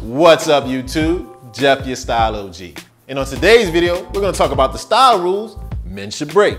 What's up YouTube? Jeff, your Style OG. And on today's video, we're going to talk about the style rules men should break.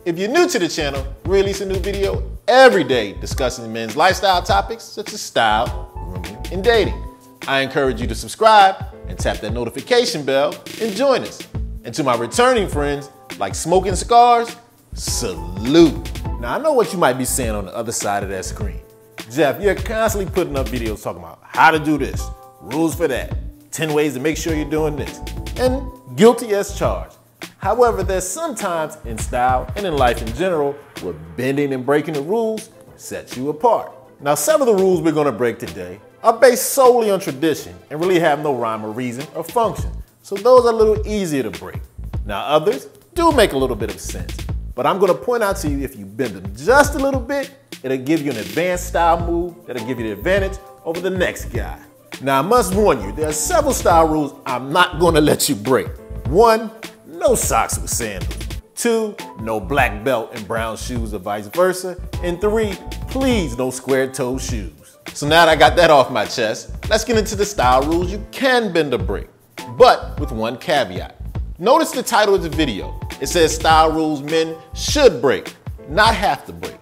If you're new to the channel, we release a new video every day discussing men's lifestyle topics such as style, grooming, and dating. I encourage you to subscribe and tap that notification bell and join us. And to my returning friends like Smoking Scars, salute. Now I know what you might be saying on the other side of that screen. Jeff, you're constantly putting up videos talking about how to do this, rules for that, 10 ways to make sure you're doing this, and guilty as charged. However, there's sometimes in style and in life in general where bending and breaking the rules sets you apart. Now, some of the rules we're gonna break today are based solely on tradition and really have no rhyme or reason or function. So those are a little easier to break. Now, others do make a little bit of sense, but I'm gonna point out to you if you bend them just a little bit, it'll give you an advanced style move that'll give you the advantage over the next guy. Now, I must warn you, there are several style rules I'm not gonna let you break. 1, no socks with sandals. 2, no black belt and brown shoes or vice versa. And 3, please no square-toed shoes. So now that I got that off my chest, let's get into the style rules you can bend or break, but with one caveat. Notice the title of the video. It says style rules men should break, not have to break.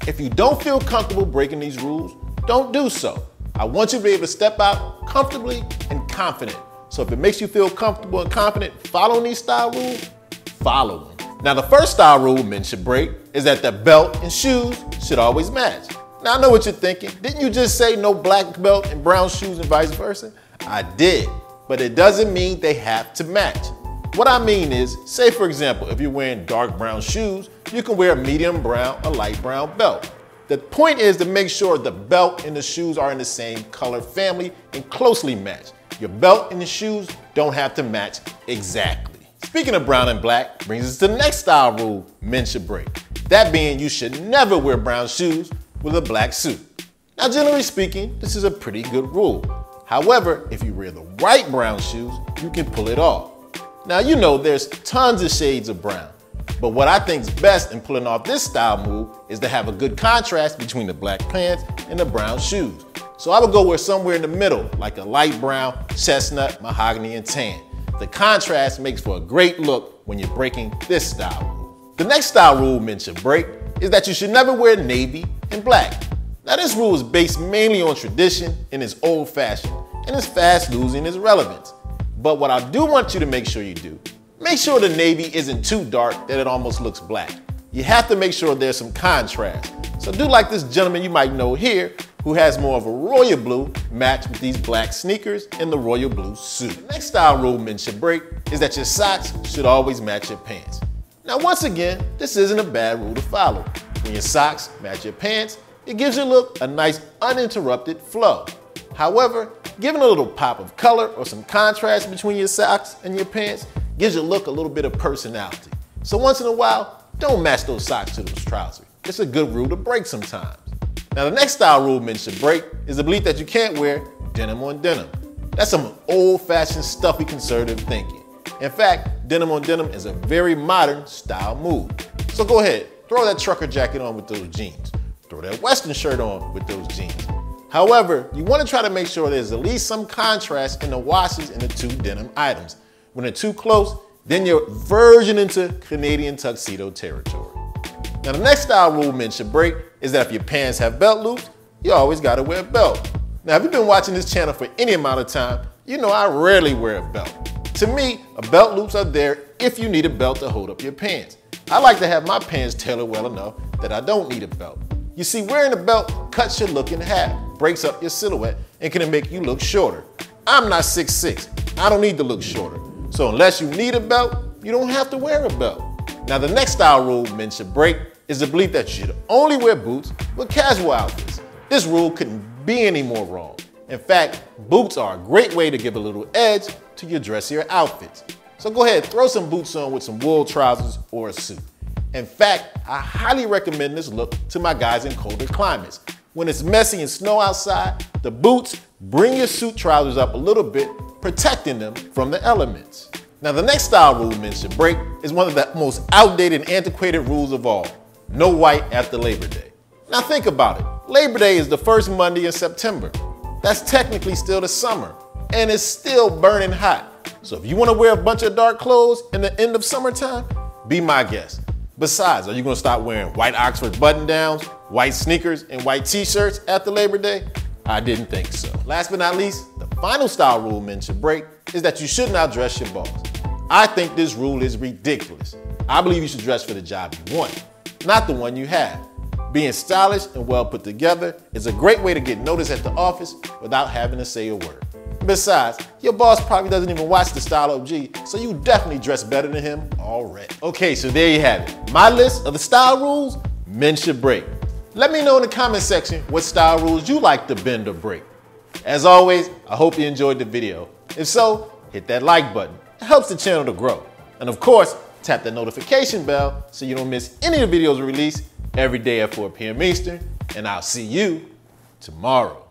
If you don't feel comfortable breaking these rules, don't do so. I want you to be able to step out comfortably and confident. So if it makes you feel comfortable and confident following these style rules, follow them. Now the first style rule men should break is that the belt and shoes should always match. Now I know what you're thinking. Didn't you just say no black belt and brown shoes and vice versa? I did, but it doesn't mean they have to match. What I mean is, say for example, if you're wearing dark brown shoes, you can wear a medium brown or light brown belt. The point is to make sure the belt and the shoes are in the same color family and closely matched. Your belt and the shoes don't have to match exactly. Speaking of brown and black brings us to the next style rule men should break. That being you should never wear brown shoes with a black suit. Now generally speaking, this is a pretty good rule. However, if you wear the right brown shoes, you can pull it off. Now you know there's tons of shades of brown. But what I think is best in pulling off this style move is to have a good contrast between the black pants and the brown shoes. So I would go with somewhere in the middle, like a light brown, chestnut, mahogany, and tan. The contrast makes for a great look when you're breaking this style rule. The next style rule men should break is that you should never wear navy and black. Now this rule is based mainly on tradition and is old-fashioned, and is fast losing its relevance. But what I do want you to make sure you do, make sure the navy isn't too dark that it almost looks black. You have to make sure there's some contrast. So do like this gentleman you might know here who has more of a royal blue matched with these black sneakers and the royal blue suit. The next style rule men should break is that your socks should always match your pants. Now once again, this isn't a bad rule to follow. When your socks match your pants, it gives your look a nice uninterrupted flow. However, giving a little pop of color or some contrast between your socks and your pants gives your look a little bit of personality. So once in a while, don't match those socks to those trousers. It's a good rule to break sometimes. Now the next style rule men should break is the belief that you can't wear denim on denim. That's some old-fashioned stuffy conservative thinking. In fact, denim on denim is a very modern style move. So go ahead, throw that trucker jacket on with those jeans. Throw that western shirt on with those jeans. However, you want to try to make sure there's at least some contrast in the washes in the two denim items. When they're too close, then you're verging into Canadian tuxedo territory. Now the next style rule men should break is that if your pants have belt loops, you always gotta wear a belt. Now if you've been watching this channel for any amount of time, you know I rarely wear a belt. To me, belt loops are there if you need a belt to hold up your pants. I like to have my pants tailored well enough that I don't need a belt. You see, wearing a belt cuts your look in half, breaks up your silhouette, and can make you look shorter. I'm not 6'6", I don't need to look shorter. So unless you need a belt, you don't have to wear a belt. Now the next style rule men should break is the belief that you should only wear boots with casual outfits. This rule couldn't be any more wrong. In fact, boots are a great way to give a little edge to your dressier outfits. So go ahead, throw some boots on with some wool trousers or a suit. In fact, I highly recommend this look to my guys in colder climates. When it's messy and snow outside, the boots bring your suit trousers up a little bit, protecting them from the elements. Now the next style rule men should break is one of the most outdated and antiquated rules of all. No white after Labor Day. Now think about it. Labor Day is the first Monday in September. That's technically still the summer. and it's still burning hot. So if you want to wear a bunch of dark clothes in the end of summertime, be my guest. Besides, are you going to stop wearing white Oxford button-downs, white sneakers, and white t-shirts after Labor Day? I didn't think so. Last but not least, the final style rule men should break is that you shouldn't outdress your boss. I think this rule is ridiculous. I believe you should dress for the job you want, not the one you have. Being stylish and well put together is a great way to get noticed at the office without having to say a word. Besides, your boss probably doesn't even watch the Style O.G, so you definitely dress better than him already. Okay, so there you have it. My list of the style rules men should break. Let me know in the comment section what style rules you like to bend or break. As always, I hope you enjoyed the video. If so, hit that like button. It helps the channel to grow. And of course, tap that notification bell so you don't miss any of the videos released every day at 4 p.m. Eastern. And I'll see you tomorrow.